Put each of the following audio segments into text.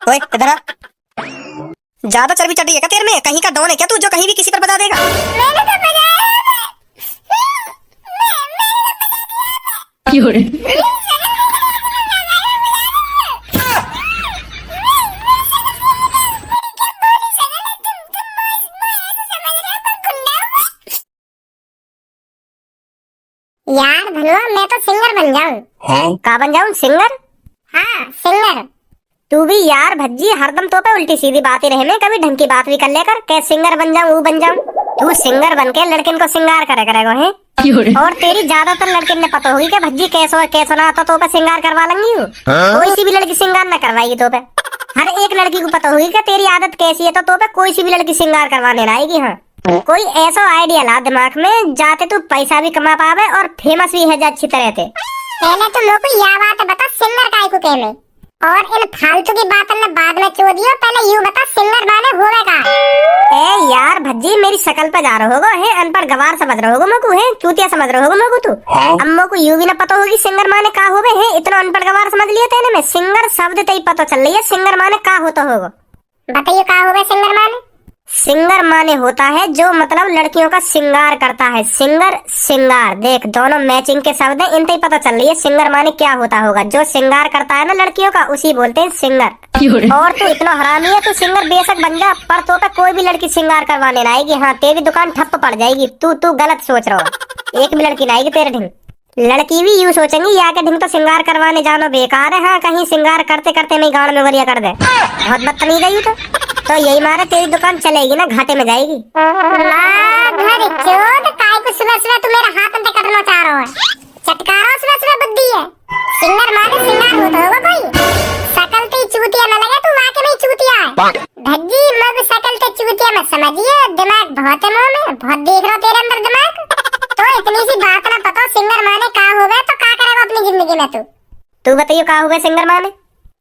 ओए इधर आ। ज्यादा चर्बी चढ़ी है क्या तेरे में? कहीं का डॉन है क्या तू जो कहीं भी किसी पर बता देगा? मैंने तो बजाया क्यों रे? यार धनुआ, मैं तो सिंगर बन जाऊं। का बन जाऊं? सिंगर? हाँ सिंगर। तू भी यार भज्जी हरदम तो पे उल्टी सीधी बात ही रहे में, कभी ढंग की बात भी कर लेकर। क्या सिंगर बन जाऊं वो बन जाऊं? तू सिंगर बन के लड़किन को सिंगार करेगा है? क्यों रे? और तेरी ज्यादातर लड़किन ने पता होगी कि भज्जी कैसो ना आता तो पे सिंगार करवा लेंगी हूँ। कोई सी भी लड़की सिंगार ना करवाएगी तो पे। हर एक लड़की को पता होगी कि तेरी आदत कैसी है तो पे कोई सी भी लड़की सिंगार करवाने लाएगी। हाँ कोई ऐसा आइडिया ला दिमाग में जाते तू पैसा भी कमा पावे और फेमस भी है जा अच्छी तरह से। पहले तो मेरे को यह बात बता, सिंगर काय को कहने और इन फालतू की बातों में बाद में चो दियो। पहले यूं बता, सिंगर माने होवे का? ए यार भज्जी मेरी शकल पे जा रहे होगा है, अनपढ़ गवार समझ रहे होगा मेरे को है, चूतिया समझ रहे होगा मेरे को तू। अम्मो को यूं भी ना पता होगी सिंगर माने का होवे है, इतना अनपढ़ गवार समझ लिया तेने में। सिंगर शब्द ते ही पता चल रही है सिंगर माने का होता होगा। बताइए का होवे सिंगर माने? सिंगर माने होता है जो मतलब लड़कियों का श्रृंगार करता है। सिंगर श्रृंगार देख दोनों मैचिंग के शब्द है, इनसे ही पता चल रही है सिंगर माने क्या होता होगा। जो श्रृंगार करता है ना लड़कियों का उसी बोलते हैं सिंगर। क्यों रे? और तू इतना हरामी है, तू सिंगर बेशक बन जा पर तो पे कोई भी लड़की श्रृंगार करवाने ना आएगी। हाँ तेरी दुकान ठप्प पड़ जाएगी। तू गलत सोच रहा हो, एक भी लड़की ना आएगी तेरे ढिंग। लड़की भी यूं सोचेंगी या के ढिंग तो श्रृंगार करवाने जानो बेकार है। हाँ कहीं श्रृंगार करते करते मैं गाड़ में गरिया कर दे, बहुत बदतमीज है यू तो यही मारे तेरी दुकान चलेगी ना घाटे में जाएगी। घर चोद काय को सुबह सुबह तू मेरा हाथ अंदर कटना चाह रहा है? चटकारा सुबह सुबह बुद्धि है। सिंगर माने सिंगार होता होगा कोई। शकल ते चूतिया न लगे तू वाके में चूतिया है। भज्जी मग शकल ते चूतिया मत समझिए, दिमाग बहुत है मुंह में, बहुत देख रहा तेरे अंदर दिमाग। तो इतनी सी बात ना पता सिंगर माने का होवे तो का करेगा अपनी जिंदगी में तू बताइए का होगा सिंगर माने?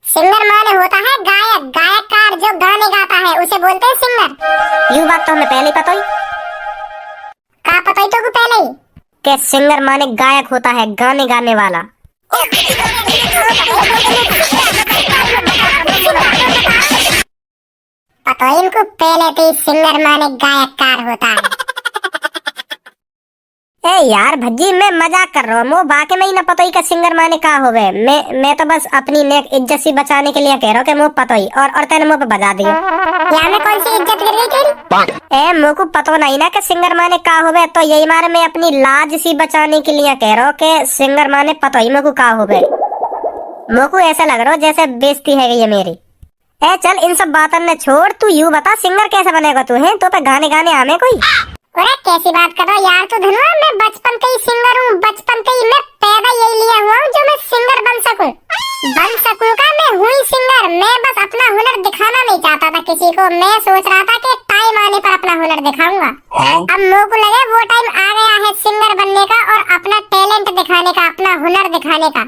सिंगर माने होता है गायक, गायककार जो गाने गाता है उसे बोलते हैं सिंगर। यू बात तो हमें पहले ही पता ही। का पता ही तो को पहले ही कि सिंगर माने गायक होता है गाने गाने वाला। पता ही इनको पहले तो सिंगर माने गायककार होता है। ए यार भज्जी मैं मजाक कर रहा हूँ, बाकी में ही ना पता ही का सिंगर माने का होवे। मैं तो बस अपनी नेक इज्जत सी बचाने के लिए कह रहा हूँ कि मुँह पता ही और तेने मुँह पे बजा दिया। यहाँ में कौन सी इज्जत गिर गई तेरी? ए मुँह को पता नहीं ना कि सिंगर माने का होवे, तो यही मारे मैं अपनी लाज सी बचाने के लिए कह रहा हूँ कि सिंगर माने पता ही मुँह को का होवे। मुँह को ऐसा लग रहा हो जैसे बेइज्जती है ये मेरी। ए चल इन सब बातों ने छोड़, तू यूँ बता सिंगर कैसे बनेगा तू है? तो पे गाने गाने आने कोई? अरे कैसी बात कर रहा हो यार तू धनुआ? मैं बचपन से ही सिंगर हूँ, बचपन से ही मैं पैदा यही लिया हुआ हूँ जो मैं सिंगर बन सकूं का। मैं हुई सिंगर। मैं बस अपना हुनर दिखाना नहीं चाहता था किसी को। मैं सोच रहा था कि टाइम आने पर अपना हुनर दिखाऊंगा। अब मेरे को लगे वो टाइम आ गया है सिंगर बनने का और अपना टैलेंट दिखाने का, अपना हुनर दिखाने का।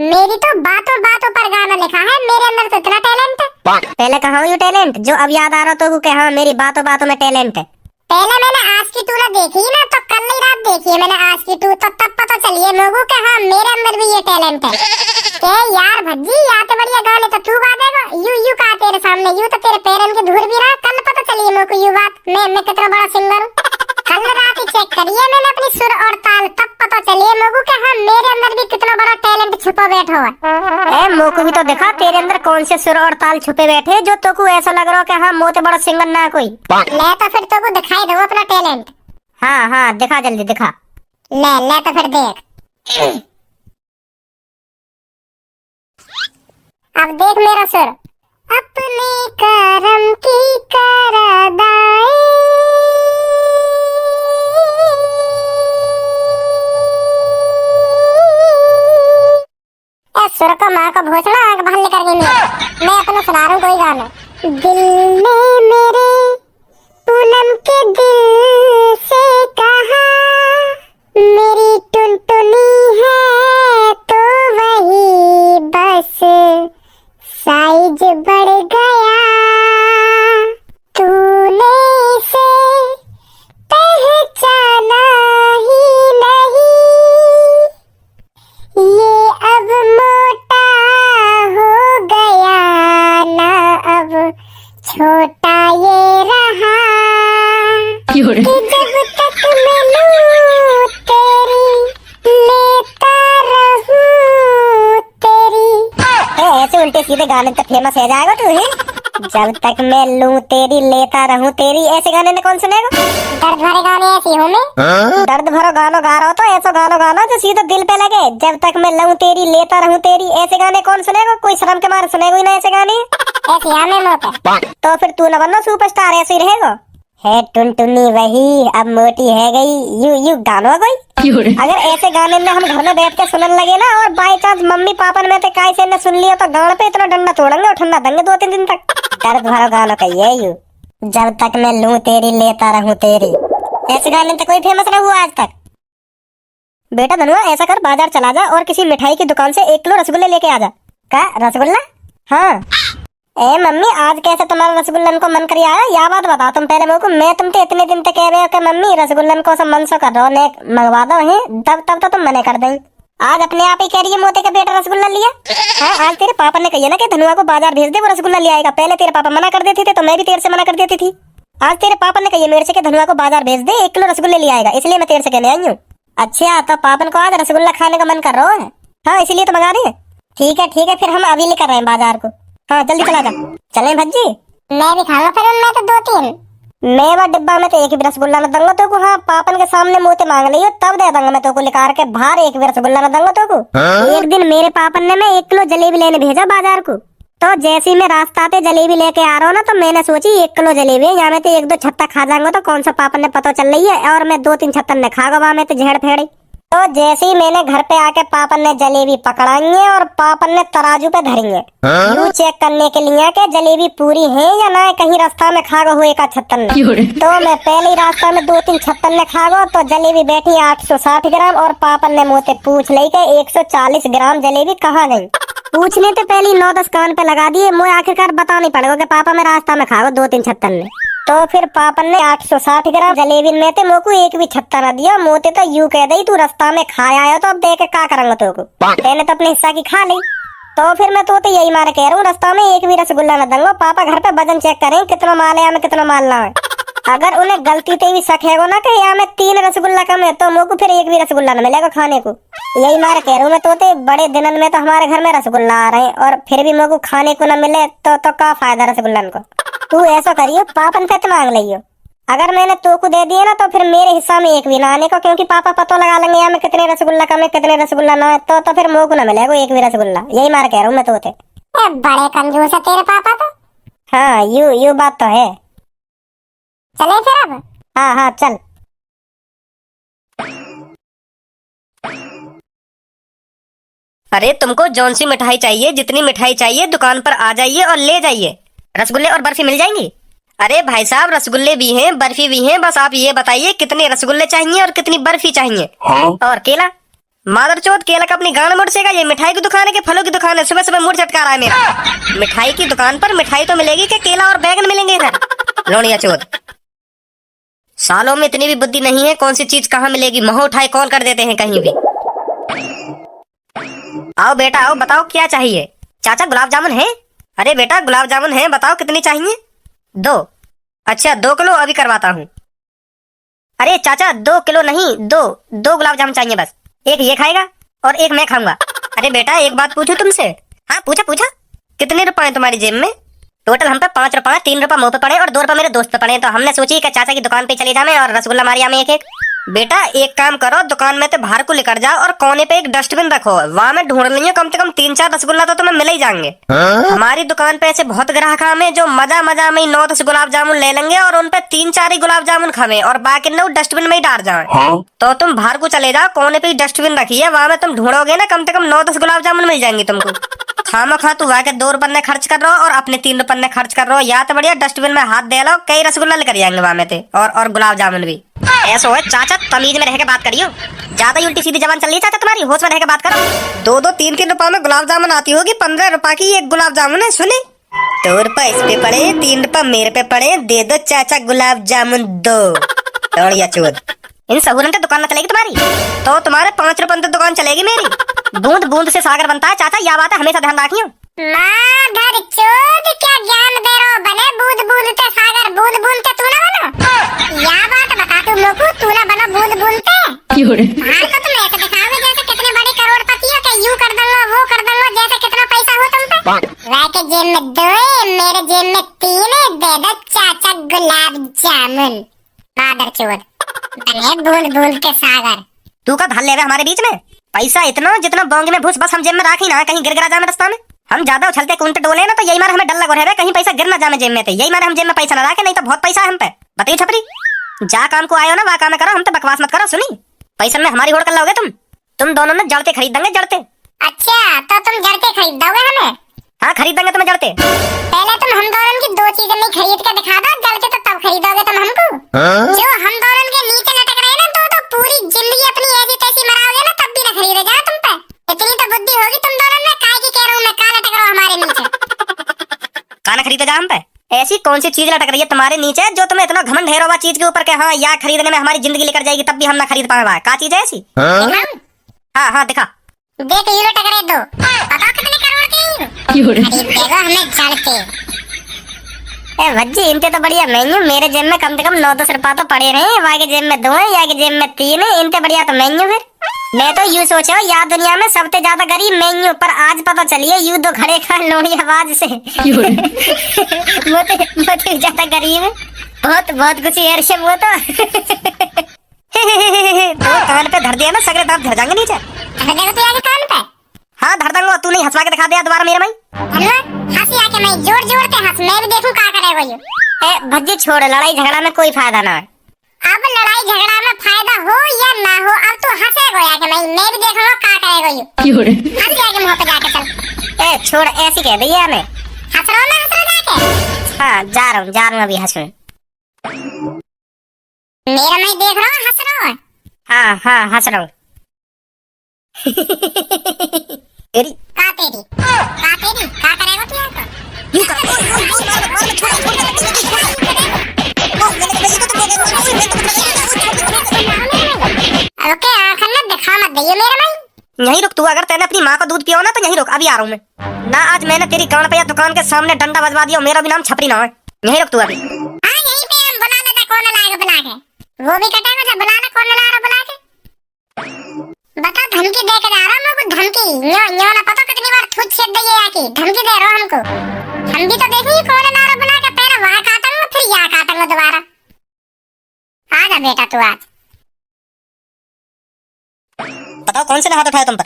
मेरी तो बातों बातों पर गाना लिखा है, मेरे अंदर तो इतना टैलेंट है। पहले कहा ये टैलेंट जो अब याद आ रहा तो कि हाँ मेरी बातों बातों में टैलेंट है। पहले मैंने आज की टू ना देखी ना, तो कल ही रात देखी है मैंने आज की टू, तो तब पता चलिए लोगों के हाँ मेरे अंदर भी ये टैलेंट है। के यार भज्जी आते बढ़िया गाने तो तू गा देगा। यू का तेरे सामने यू तो तेरे पैरन के धूल भी रहा। कल पता चलिए मेरे को यू बात मैं कितना बड़ा सिंगर हूँ। कल रात ही चेक करिए मैंने अपनी सुर और ताल, तब पता चलिए लोगों के हाँ मेरे अंदर भी कितना बड़ा टैलेंट छुपा बैठा हुआ है। ए मोको भी तो दिखा तेरे अंदर कौन से सुर और ताल छुपे बैठे जो तो को ऐसा लग रहा हो कि हाँ मोते बड़ा सिंगर ना कोई। ले तो फिर तो को दिखाई दो अपना टैलेंट। हाँ दिखा जल्दी दिखा। ले तो फिर देख। अब देख मेरा सुर। अपने करम की करदाई सुर का माँ का भोसड़ा आग बाहर लेकर गई। मैं अपना सुना रहा हूँ कोई गाना। दिल ने मेरे पूनम के दिल से कहा मेरी टुनटुनी है तो वही बस साइज बढ़ गया। तूने इसे पहचाना ही नहीं, ये अब मोटा हो गया ना छोटा ये रहा कि जब तक मैं लूं तेरी लेता रहूं तेरी। ऐसे उल्टे सीधे गाने तो फेमस हो जाएगा तू ही। जब तक मैं लूं तेरी लेता रहूं तेरी, ऐसे गाने ने कौन सुनेगा? दर्द भरे गाने ऐसी हो मैं। दर्द भरो गानो गा रहा हो तो ऐसा गानो गाना जो सीधा दिल पे लगे। जब तक मैं लूं तेरी लेता रहूं तेरी, ऐसे गाने कौन सुनेगा? कोई शर्म के मारे सुनेगा ही ना ऐसे गाने। ऐसी आने मोटे। तो फिर तू न बनना सुपरस्टार, ऐसे ही रहेगा। है टुनटुनी वही अब मोटी है गई, यू गानो कोई। अगर ऐसे गाने में हम घर में बैठ के सुनने लगे ना और बाई चांस मम्मी पापा ने ते काय से न सुन लिया तो गाड़ पे इतना डंडा तोड़ेंगे और ठंडा देंगे 2-3 दिन तक। दर्द भरा गाना कहिए यू। जब तक मैं लूं तेरी लेता रहूं तेरी, ऐसे गाने तो कोई फेमस ना हुआ आज तक। बेटा धनुआ ऐसा कर, बाजार चला जा और किसी मिठाई की दुकान से 1 किलो रसगुल्ले लेके आ जा। क्या रसगुल्ला? हाँ। ए मम्मी आज कैसे तुम्हारा रसगुल्लन को मन कर आया? या बात बताओ तुम पहले मेरे को। मैं तुमसे इतने दिन तक कह रहे हो कि मम्मी रसगुल्लन को सब मन सो कर रहो ने मंगवा दो है, तब तो तुम मने कर दें। आज अपने आप ही कह रही है मोते का बेटा रसगुल्ला लिया। हाँ आज तेरे पापा ने कही ना कि धनुआ को बाजार भेज दे, वो रसगुल्ला ले आएगा। पहले तेरे पापा मना कर देते थे तो मैं भी तेरे से मना कर देती थी। आज तेरे पापा ने कही मेरे से कि धनुआ को बाजार भेज दे, 1 किलो रसगुल्ले ले आएगा, इसलिए मैं तेरे से कहने आई हूँ। अच्छा तो पापन को आज रसगुल्ला खाने का मन कर रहा है? हाँ इसीलिए तो मंगा रही है। ठीक है फिर हम अभी लेकर रहे हैं बाजार को। हाँ जल्दी चला जा। चले भज्जी? मैं भी खाऊंगा फिर उनमें तो 2-3। मैं वो डिब्बा में तो एक भी रसगुल्ला न दूंगा तो को। हाँ पापन के सामने मुंह ते मांग लियो तब दे दूंगा मैं तो को, लेकर के बाहर एक भी रसगुल्ला न दूंगा तो को। एक दिन मेरे पापन ने मैं 1 किलो जलेबी लेने भेजा बाजार को, तो जैसे ही मैं रास्ता पे जलेबी लेके आ रहा हूँ ना तो मैंने सोची 1 किलो जलेबी है, यहाँ में तो 1-2 छत्ता खा जाऊंगा तो कौन सा पापन ने पता चल रही है, और मैं 2-3 छत्तन ने खा गवा में तो झेड़ फेड़ी। तो जैसे ही मैंने घर पे आके पापन ने जलेबी पकड़ाएंगे और पापन ने तराजू पे धरेंगे यू चेक करने के लिए कि जलेबी पूरी है या ना, कहीं रास्ता में खा गो हुए का छत्तन ने। तो मैं पहले ही रास्ता में 2-3 छत्तन ने खा गो तो जलेबी बैठी 860 ग्राम और पापन ने मुझसे पूछ ली कि 140 ग्राम जलेबी कहाँ गई। पूछने तो पहले 9-10 कान पे लगा दिए, मुझे आखिरकार बताना नहीं पड़ेगा कि पापा मैं रास्ता में खा गो 2-3 छत्तन ने। तो फिर पापन ने 860 ग्राम जलेबी में ते मोको एक भी छत्ता न दिया। मोते तो यू कह दई तू रास्ता में खाया आया तो अब देख के का करेंगे तो को, मैंने तो अपने हिस्सा की खा ली। तो फिर मैं तो यही मारे कह रहा हूँ रास्ता में एक भी रसगुल्ला न दूंगा। पापा घर पे वजन चेक करें कितना माल है, कितना माल ना है। अगर उन्हें गलती से भी शक है ना कि यहाँ में 3 रसगुल्ला कम है तो मोको फिर एक भी रसगुल्ला न मिलेगा खाने को। यही मारे कह रहा हूँ मैं तो बड़े दिनन में तो हमारे घर में रसगुल्ला आ रहे हैं और फिर भी मोको खाने को न मिले तो का फायदा रसगुल्लन को। तू ऐसा करियो पापन पे मांग लियो, अगर मैंने तो को दे दिए ना तो फिर मेरे हिस्सा में एक भी ना आने को, क्योंकि पापा पता लगा लेंगे यहाँ में कितने रसगुल्ला कम है कितने रसगुल्ला ना है, तो फिर मोह को ना मिलेगा एक भी रसगुल्ला। यही मार कह रहा हूँ मैं तो। बड़े कंजूस है तेरे पापा तो। हाँ यू बात तो है। चले फिर अब? हाँ चल। अरे तुमको जौन सी मिठाई चाहिए, जितनी मिठाई चाहिए दुकान पर आ जाइए और ले जाइए। रसगुल्ले और बर्फी मिल जाएंगी। अरे भाई साहब रसगुल्ले भी हैं बर्फी भी हैं, बस आप ये बताइए कितने रसगुल्ले चाहिए और कितनी बर्फी चाहिए। और केला? मादरचोद केला का अपनी गांड मुड़सेगा, ये मिठाई की दुकान है कि फलों की दुकान है? सुबह सुबह मूड चटका रहा है मेरा। मिठाई की दुकान पर मिठाई तो मिलेगी कि केला और बैगन मिलेंगे इधर? लोनिया चोद, सालों में इतनी भी बुद्धि नहीं है, कौन सी चीज कहाँ मिलेगी महो उठाए कॉल कर देते हैं कहीं भी। आओ बेटा आओ, बताओ क्या चाहिए। चाचा गुलाब जामुन है? अरे बेटा गुलाब जामुन है, बताओ कितनी चाहिए। 2। अच्छा 2 किलो अभी करवाता हूँ। अरे चाचा 2 किलो नहीं, 2 गुलाब जामुन चाहिए बस। एक ये खाएगा और एक मैं खाऊंगा। अरे बेटा एक बात पूछूं तुमसे? हाँ पूछा। कितने रुपए तुम्हारी जेब में? टोटल हम पे 5 रुपए, 3 रुपए मुंह पे पड़े और 2 रुपए मेरे दोस्त पे पड़े, तो हमने सोची कि चाचा की दुकान पे चले जाए और रसगुल्ला मारिया में एक। बेटा एक काम करो, दुकान में तो बाहर को लेकर जाओ और कोने पे एक डस्टबिन रखो, वहाँ में ढूंढ लियो कम से कम 3-4 रसगुल्ला तो तुम्हें मिल ही जाएंगे। हमारी दुकान पे ऐसे बहुत ग्राहक हमें जो मजा में 9-10 गुलाब जामुन ले लेंगे और उन पे 3-4 ही गुलाब जामुन खावे और बाकी न डस्टबिन में ही डाल जाए। तो तुम बाहर को चले जाओ, कोने पे डस्टबिन रखी है, वहाँ में तुम ढूंढोगे ना कम से कम 9-10 गुलाब जामुन मिल जाएंगे तुमको। खामा खा तू वाके 2 रुपए खर्च कर रहो और अपने 3 रुपए खर्च कर रहो, या तो बढ़िया डस्टबिन में हाथ दे लो, कई रसगुल्ला लेकर जाएंगे वहाँ में थे और गुलाब जामुन भी। ऐसा है चाचा, तमीज में रह के बात करियो, ज्यादा ही उल्टी सीधी जबान चल रही है चाचा तुम्हारी, होश में रह के बात करो। 2-2, 3-3 रुपए में गुलाब जामुन आती होगी, 15 रुपए की एक गुलाब जामुन है। सुने 2 रुपए इस पे पड़े, 3 रुपए मेरे पे पड़े, दे दो चाचा गुलाब जामुन 2। चोद इन सहूरन से दुकान न चलेगी तुम्हारी, तो तुम्हारे 5 रुपए तो दुकान चलेगी मेरी। बूंद बूंद से सागर बनता है चाचा, यह बात है हमेशा ध्यान रखियो। माधर चोद क्या ज्ञान दे रहो बने बूंद बूंदते सागर बूंद बूंदते तू ना बनो। या बात बता तू लोगों तू ना बनो बूंद बूंदते। हाँ तो तुम ऐसे दिखाओगे जैसे कितने बड़े करोड़पति हो कि यूं कर दूंगा वो कर दूंगा जैसे कितना पैसा हो तुम पे। वैके जेब में 2 है मेरे जेब में 3 है दे दो चाचा गुलाब जामुन। माधर चोद बने बूंद बूंद के सागर। तू का धल लेवे हमारे बीच में पैसा इतना जितना बोंग में भूस बस हम जेब में राखी ना कहीं गिर जाए रास्ता में। हम ज्यादा उछलते कूदते डोले ना तो यही मारे हमें डर लगो रहे कहीं पैसा गिर ना जाए जेब में थे यही मारे हम जेब में पैसा ना रखे नहीं तो बहुत पैसा है हम पे। बताइए छपरी जा काम को आयो ना वह काम करो हम तो बकवास मत करो सुनी पैसा में हमारी होड़ कर लोगे तुम दोनों ना जड़ते खरीद देंगे जड़ते। अच्छा तो तुम जड़ते खरीद दोगे हमें? हाँ खरीद देंगे तुम्हें जड़ते। पहले तुम हम दोनों की 2 चीजें नहीं खरीद के दिखा दो जड़ते तो तब खरीदोगे तुम हमको। जो हम दोनों के नीचे लटक रहे ना तो पूरी जिंदगी अपनी ऐसी तैसी मराओगे ना तब भी ना खरीदे जा तुम पे। इतनी तो बुद्धि होगी तुम दोनों में काय की कह रहा हूँ मैं का लटक रहा हूँ हमारे नीचे। काना खरीदे जा हम पे ऐसी कौन सी चीज लटक रही है तुम्हारे नीचे जो तुम्हें इतना घमंड है रोवा चीज के ऊपर के हाँ या खरीदने में हमारी जिंदगी लेकर जाएगी तब भी हम ना खरीद पाए का चीज है ऐसी? हाँ हाँ दिखा देख यूरो टकरे दो बताओ कितने करोड़ के यूरो खरीद देगा हमें जड़ते। ए भज्जी इनते तो बढ़िया मैं हूँ मेरे जेब में कम से कम 9-10 रुपया तो पड़े रहे वहाँ के जेब में 2 है या के जेब में 3 है इनते बढ़िया तो मैं हूँ। फिर मैं तो यूँ सोचा या दुनिया में सबसे ज्यादा गरीब मैं हूँ पर आज पता चलिए यूँ 2 खड़े खा लोड़ी आवाज से वो तो ज्यादा गरीब है बहुत बहुत खुशी है ऋषभ वो तो तो कान पे धर दिया ना सगरे दांत धर जाएंगे नीचे। धर तो आगे कान पे। हाँ धर दूंगा तू नहीं हंसवा के दिखा दिया दोबारा मेरे भाई। हंसी आके मैं जोर जोर के हंस मैं भी देखूं का करेगा ये। ए भज्जी छोड़ लड़ाई झगड़ा में कोई फायदा ना है। अब लड़ाई झगड़ा में फायदा हो या ना हो अब तो हंसेगा आके मैं भी देखूंगा का करेगा ये। हंसी आके मुंह पे जाके चल। ए छोड़ ऐसी कह दी है हमें। हंस रहा ना हंस रहा जाके। हाँ जा रहा हूँ अभी हंसूं। मेरा मैं देख रहा हूँ हंस रहा हूँ। हाँ हाँ हंस रहा हूँ। तेरी का करेगा तू यहाँ यू कर ओके आखिर में दिखा मत दइयो मेरे भाई। यहीं रुक तू अगर तेने अपनी माँ को दूध पिया हो ना तो यहीं रुक अभी आ रहा हूँ मैं ना। आज मैंने तेरी कान पे या दुकान के सामने डंडा बजवा दिया मेरा भी नाम छपरी ना है। यहीं रुक तू अभी। हाँ यहीं पे हम बुला लेते कौन लाएगा बुला के वो भी कटेगा जब बुला ले कौन ला रहा बुला के। बता धमकी दे के जा रहा हूँ मैं धमकी न्यो ना पता कितनी बार थूक छेद दे आके धमकी दे रहा हूँ हमको। हम भी तो देखेंगे कौन ला रहा बुला के पहले वहाँ काटूंगा फिर यहाँ काटूंगा दोबारा। आ जा बेटा तू आज। बताओ कौन से ने हाथ उठाया तुम पर?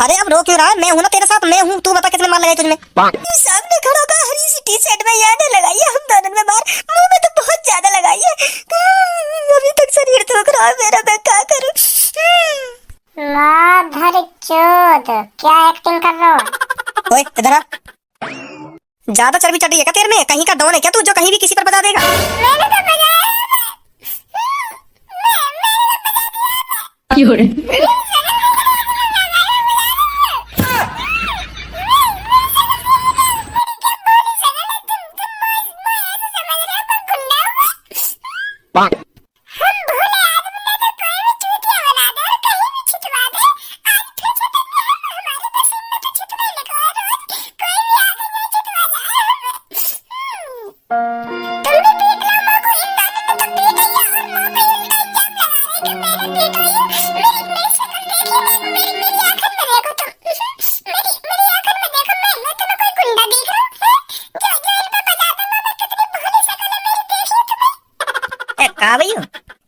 अरे अब रो क्यों रहा है? मैं हूं ना तेरे साथ मैं हूं। तू बता कितने मार लगाई तुझने? सामने खड़ा होकर हरी सी टी शर्ट में याद लगाई है हम दोनों में मार मुंह में तो बहुत ज्यादा लगाई है। अभी तक शरीर दुख रहा है मेरा मैं क्या करूं? माधर चोद क्या एक्टिंग कर रहा हो? ओए इधर आ। ज्यादा चर्बी चढ़ी है क्या तेरे में? कहीं का डॉन है क्या तू जो कहीं भी किसी पर बता देगा? मैंने तो बजाया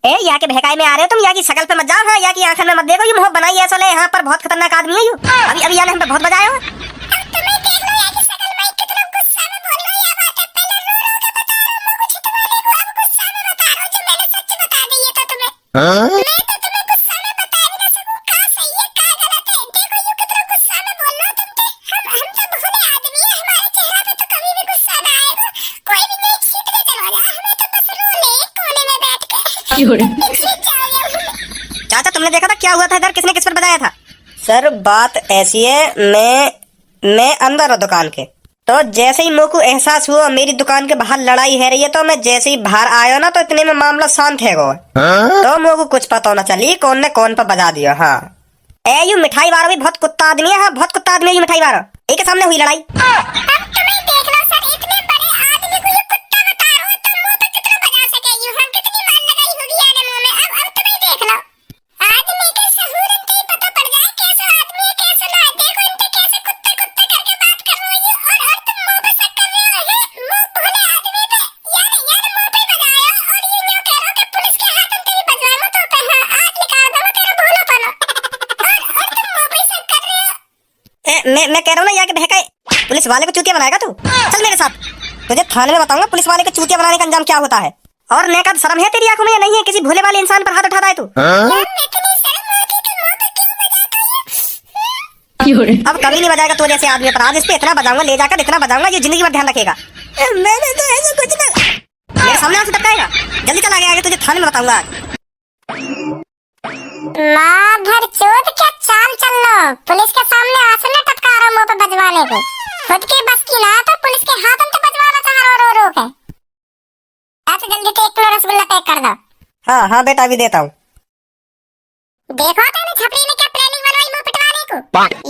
ए या के बहकाए में आ रहे हो तुम या की शकल पे मत जाओ। हाँ या की आंखों में मत देखो। ये मुंह बनाई ऐसा ले यहाँ पर बहुत खतरनाक आदमी है। यू अभी अभी यानी हम पे बहुत बजाया हो। चाचा तुमने देखा था क्या हुआ था इधर? किसने किस पर बजाया था? सर बात ऐसी है मैं अंदर हूँ दुकान के तो जैसे ही मेरे को एहसास हुआ मेरी दुकान के बाहर लड़ाई है रही है, तो मैं जैसे ही बाहर आया ना तो इतने में मामला शांत है गो। तो मेरे को कुछ पता ना चली कौन ने कौन पर बजा दिया। हाँ ए यू मिठाई वाला भी बहुत कुत्ता आदमी है। हाँ बहुत कुत्ता आदमी है यू मिठाई वाला। एक के सामने हुई लड़ाई। अब तुम्हें देख लो सर, इतने बड़े आदमी को ये कुत्ता बता रहा हूँ तो मुंह पे कितना बजा सके यू। हम कितनी मार लगाई होगी यार मुंह में। अब तुम्हें देख लो, आदमी के सहूर इनके ही पता पड़ जाए कैसा आदमी है कैसा ना है। देखो इनके कैसे कुत्ता कुत्ता करके बात कर रही हो और तुम मुंह पे शक कर रहे हो। मुंह भोले आदमी पे यार मुंह पे बजाया और ये यूं कह रहे हो कि पुलिस के हाथ में तेरी बजवाऊं तो पे। हाँ आज निकाल दूंगा तेरा भोलापन और तुम मुंह पे शक कर रहे हो। मैं कह रहा हूँ ना यहाँ के बहकाए पुलिस वाले को चूतिया बनाएगा तू। चल मेरे साथ, तुझे थाने में बताऊंगा पुलिस वाले को चूतिया बनाने का अंजाम क्या होता है। और नेकाद शर्म है तेरी आंखों में या नहीं है? किसी भोले वाले इंसान पर हाथ उठाता है तू। अब कभी नहीं बजाएगा तो जैसे आदमी पर। आज इस पे इतना बजाऊंगा, ले जाकर इतना बजाऊंगा ये जिंदगी भर ध्यान रखेगा। मैंने तो ऐसा कुछ ना। मेरे सामने आके टपकाएगा। जल्दी चल आगे, तुझे थाने में बताऊंगा आज। माधर चोद क्या चाल चल लो। पुलिस के सामने आसन न टपका रहा मुंह पे बजवाने को। खुद के बस की ना तो पुलिस के हाथों से बजवाना चाह रो रो के। आज जल्दी से 1 किलो रसगुल्ला पैक कर दो। हाँ हाँ बेटा अभी देता हूँ। देखो तेरे छपरी ने क्या प्लानिंग बनवाई मुंह पिटवाने को।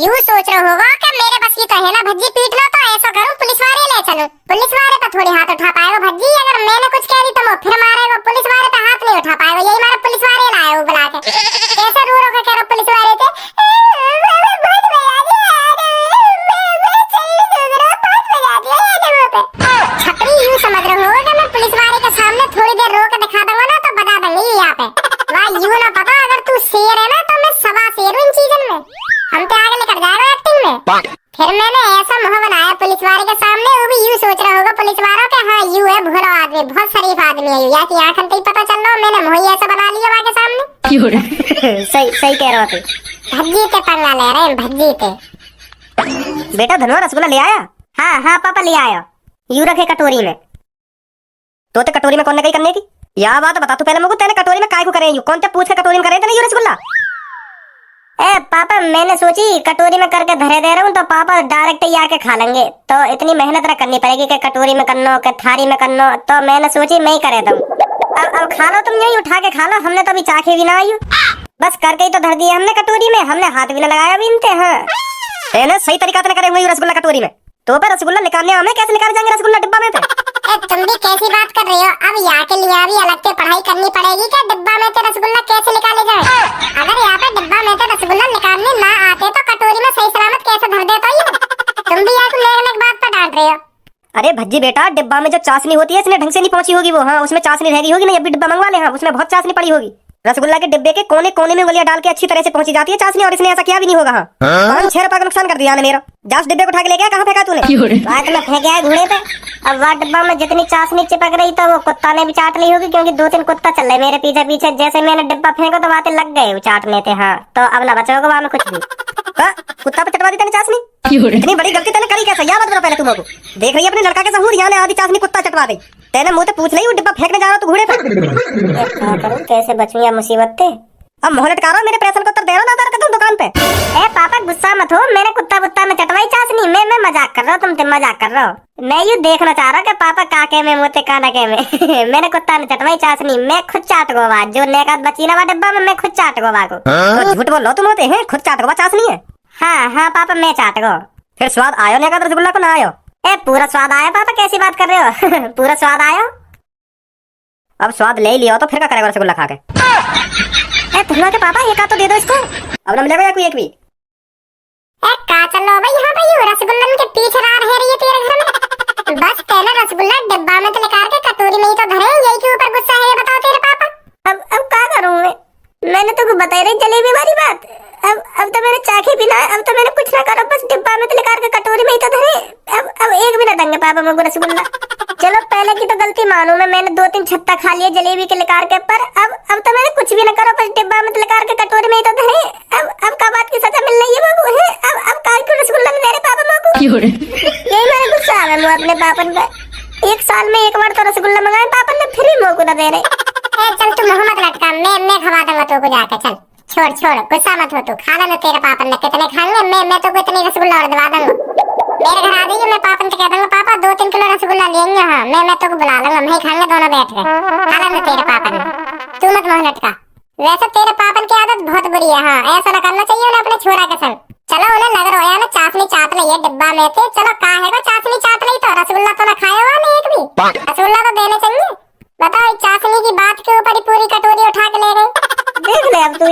यूं सोच रहे होगा कि मेरे बस की तो है ना भज्जी, पीट लो तो ऐसा करूं पुलिस वाले ले चलो। पुलिस वाले पे थोड़ी हाथ उठा पाएगा भज्जी। अगर मैंने कुछ कह दी तो वो फिर मारेगा। पुलिस वाले पे हाथ नहीं उठा पाएगा। यही मारा पुलिस वाले लाए वो बुला के। कैसे रो रो के कह रहा पुलिस वाले थे छपरी। यूं समझ रहे होगा कि मैं पुलिस वाले के सामने थोड़ी देर रो के दिखा दूंगा ना तो बता देंगे यहाँ पे। वाह यूं ना पता अगर तू शेर है ना तो मैं सवा शेर हूँ इन चीजन में। हम तो आगे लेकर जाएगा एक्टिंग में। फिर मैंने ऐसा मुंह बनाया पुलिस वाले के सामने, वो भी यूं सोच रहा होगा पुलिस वालों के हाँ यूं है भोला आदमी, बहुत शरीफ आदमी है या कि आंखन तो ही पता चल रहा मैंने मुंह ही ऐसा बना लिया वहाँ के सामने। सही सही कह रहा तू। भज्जी पे पंगा ले रहे हैं भज्जी पे। बेटा धनवा रसगुल्ला ले आया? हाँ हाँ पापा ले आया। यूं रखे कटोरी में। तो कटोरी में कौन ने कही करने की या बात बता तू पहले मुझको। तेने कटोरी में काय को करे कौन ते पूछ के कटोरी में करे थे यूं रसगुल्ला? ए पापा मैंने सोची कटोरी में करके धरे दे रहा हूँ तो पापा डायरेक्ट ही आके खा लेंगे। तो इतनी मेहनत ना करनी पड़ेगी कि कटोरी में करनो कि थारी में करनो। तो मैंने सोची मैं ही करे दूं। अब खा लो तुम यही उठा के खा लो। हमने तो अभी चाखे भी ना आई। बस करके ही तो धर दिया हमने कटोरी में। हमने हाथ भी ना लगाया भी इनते। हाँ सही तरीका से करे हुए रसगुल्ला कटोरी में। तो पे रसगुल्ला निकालने हमें कैसे निकाल जाएंगे रसगुल्ला डिब्बा में पे? तुम भी कैसी बात कर रही हो। अब यहाँ के लिए भी अलग से पढ़ाई करनी पड़ेगी क्या? डिब्बा में से रसगुल्ला कैसे निकाले जाए? अगर यहाँ पे डिब्बा में से रसगुल्ला निकालने ना आते तो कटोरी में सही सलामत कैसे धर देता ये? तुम भी यहाँ नेक बात पर डांट रहे हो। अरे भज्जी बेटा डिब्बा में जो चाशनी होती है इसने ढंग से नहीं पहुंची होगी वो। हाँ उसमें चाशनी रह गई होगी। नहीं अभी डिब्बा मंगवा ले। हाँ उसमें बहुत चाशनी पड़ी होगी। रसगुल्ला के डिब्बे के कोने कोने में गोलियां डाल के अच्छी तरह से पहुंची जाती है चाशनी। और इसने ऐसा किया भी नहीं होगा। हाँ 5-6 रुपए का नुकसान कर दिया मेरा। जास डिब्बे को उठा के ले गया। कहाँ फेंका तूने? बात में फेंक गया घोड़े पे। अब वह डिब्बा में जितनी चाशनी चिपक रही तो वो कुत्ता ने भी चाट ली होगी क्योंकि 2-3 कुत्ता चल रहे मेरे पीछे पीछे। जैसे मैंने डिब्बा फेंका तो वहां लग गए वो चाटने थे। हाँ तो अब ना बचा होगा वहां में कुछ भी। कुत्ता पे चटवा दी तेने चाशनी। इतनी बड़ी गलती तेने करी कैसे? याद बता पहले तुम लोग। देख रही है अपने लड़का के सहूर यहाँ आधी चाशनी कुत्ता चटवा दे। तेने मुंह से पूछ ली वो डिब्बा फेंकने जा रहा तू घोड़े पे। कैसे बचूं या मुसीबत थे? अब मोहलट कर रहा मेरे प्रश्न को उत्तर दे रहा ना कर तुम दुकान पे। ए पापा गुस्सा मत हो। मैंने कुत्ता बुत्ता में चटवाई चाशनी। मैं मजाक कर रहा हूँ। तुम मजाक कर रहा हो। मैं ये देखना चाह रहा हूँ कि पापा काके में मोते कानके में मैंने कुत्ता में चटवाई चाशनी। मैं खुद चाट गोवा जो नेकात बची ना डिब्बा में मैं खुद चाट गोवा को। तो झूठ बोल लो तुम होते हैं खुद चाट गोवा चाशनी है। हाँ हाँ पापा मैं चाट गो। फिर स्वाद आयो नेकात रसगुल्ला को ना आयो? ए पूरा स्वाद आया पापा। कैसी बात कर रहे हो? पूरा स्वाद आयो। अब स्वाद ले लिया तो फिर क्या करेगा रसगुल्ला खा के? धनवा के पापा एक तो दे दो इसको। अब ना मिलेगा कोई एक भी। चलो भाई यहाँ पे ये रसगुल्ला के पीछे रह रही है तेरे घर में। बस तेरा रसगुल्ला डिब्बा में तो निकाल के कटोरी में ही तो धरे। यही के ऊपर गुस्सा है बताओ तेरे पापा। अब क्या करूँ मैंने तो बताई रही जलेबी वाली बात। अब तो मैंने चाखी भी ना। अब तो मैंने कुछ ना करो बस डिब्बा में तो निकाल के कटोरी में ही तो धरे। अब एक भी ना देंगे पापा मुझको रसगुल्ला। चलो पहले की तो गलती मानू मैंने 2-3 छत्ता खा लिए जलेबी के लेकर के। पर अब तो मैंने कुछ भी ना करो बस डिब्बा में लेकर के कटोरी में ही तो धरे। अब का बात की सजा मिल रही है मुझको है। अब काहे को रसगुल्ला नहीं दे रहे पापा मुझको? यही मेरे गुस्सा आ रहा है अपने पापा पे। 1 साल में 1 बार तो रसगुल्ला मंगाए पापा ने फिर भी मुझको ना दे रहे। चल तू मोहम्मद लटका। मैं खवा दूंगा तू को जाके। चल छोड़ गुस्सा मत हो तू। खा लेना तेरे पापा ने कितने खा ले। मैं तो इतनी रसगुल्ला और दबा दूंगा। मेरे घर आ जाइए, मैं पापा से कह दूंगा पापा 2-3 किलो रसगुल्ला लेंगे। हाँ मैं तो बुला लूंगा, मैं खाएंगे दोनों बैठ के। खाना ना तेरे पापा ने, तू मत मोह लटका। वैसे तेरे पापन की आदत बहुत बुरी है। हाँ ऐसा ना करना चाहिए उन्हें अपने छोरा के संग। चलो उन्हें लग रहा है ना चाशनी चाट रही है डिब्बा में थे। चलो का है चाशनी चाट रही तो रसगुल्ला तो ना खाया हुआ नहीं एक भी। रसगुल्ला तो देने चाहिए। बताओ चाशनी की बात के ऊपर ही पूरी कटोरी उठा के ले गई। देख ले अब तू